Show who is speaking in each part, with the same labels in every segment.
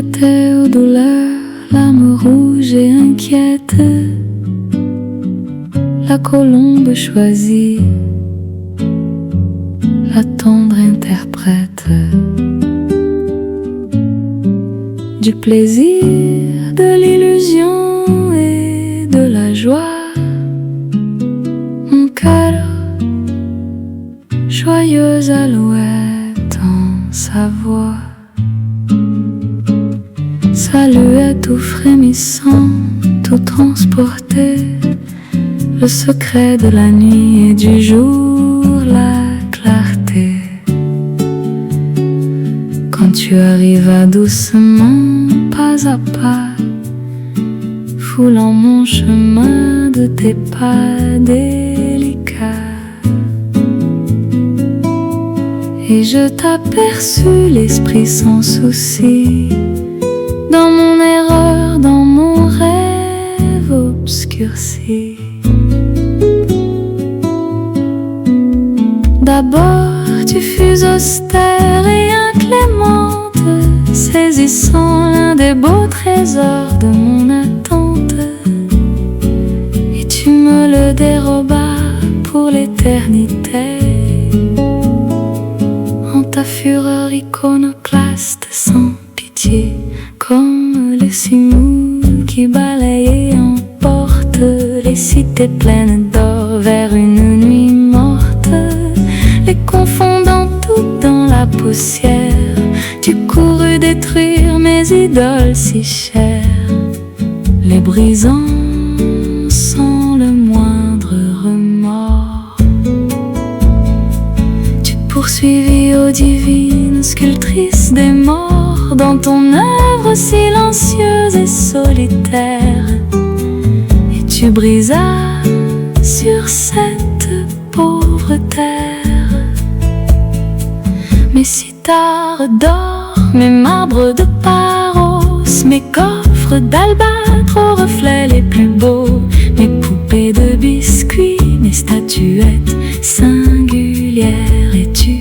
Speaker 1: prêtais aux douleurs l'âme rouge et inquiète. La colombe choisie, la tendre interprète du plaisir, de l'illusion et de la joie. Mon cœur, joyeuse alouette en sa voix, saluait tout frémissant, tout transporté, le secret de la nuit et du jour, la clarté. Quand tu arrivas doucement, pas à pas, foulant mon chemin de tes pas délicats, et je t'aperçus l'esprit sans souci, dans mon erreur, dans mon rêve obscurci. D'abord tu fus austère et inclémente, saisissant l'un des beaux trésors de mon attente, et tu me le dérobas pour l'éternité, en ta fureur iconoclaste sans pitié, comme les cimous qui balayent et emportent les cités pleines d'or vers une nuit morte, les confondant toutes dans la poussière. Tu courus détruire mes idoles si chères, les brisant sans le moindre remords. Tu poursuivis, ô divine sculptrice des morts, dans ton œuvre silencieuse et solitaire, et tu brisas sur cette pauvre terre mes cithars d'or, mes marbres de Paros, mes coffres d'albâtre aux reflets les plus beaux, mes poupées de biscuits, mes statuettes singulières, et tu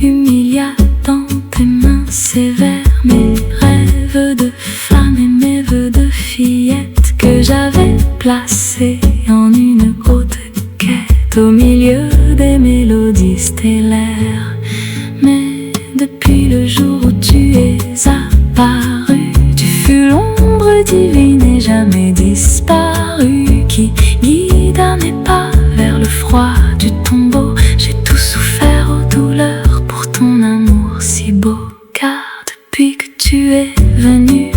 Speaker 1: humilias dans tes mains sévères mes rêves de femme et mes vœux de fillette que j'avais placés en une haute quête au milieu des mélodies stellaires. Mais depuis le jour où tu es apparu, tu fus l'ombre divine et jamais disparue, qui guida mes pas vers le froid du tombeau. J'ai tout souffert aux douleurs pour ton amour si beau, car depuis que tu es venu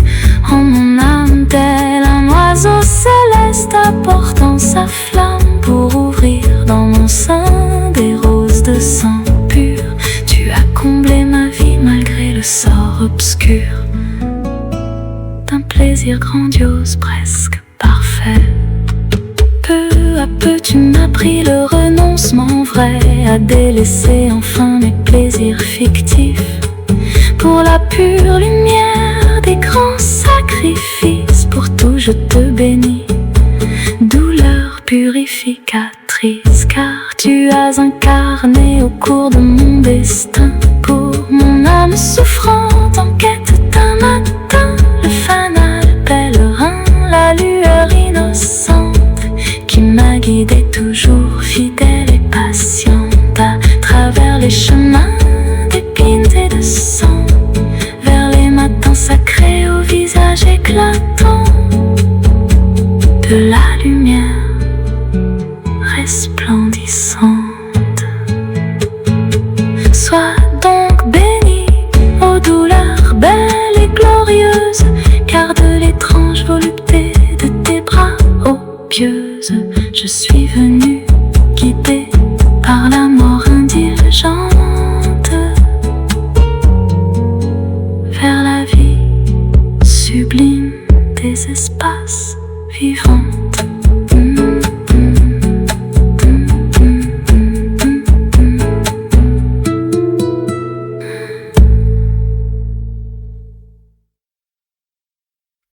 Speaker 1: en mon âme, tel un oiseau céleste apportant sa flamme pour ouvrir dans mon sein des roses de sang pur, tu as comblé ma vie malgré le sort obscur d'un plaisir grandiose presque parfait. Peu à peu tu m'as pris le renoncement vrai à délaisser enfin mes plaisirs fictifs pour la pure lumière des grands sacrifices. Pour tout je te bénis, douleur purificatrice, car tu as incarné au cours de mon destin pour mon âme souffrante en quête d'un matin, le fanal pèlerin, la lueur innocente qui m'a guidée toujours fidèle et patiente à travers les chemins d'épines et de sang, vers les matins sacrés au visage éclatant de la lumière resplendissante. Sois donc bénie, ô douleur belle et glorieuse, car de l'étrange volupté de tes bras, ô pieuse, je suis venue guidée par la mort indulgente vers la vie sublime des espaces vivants.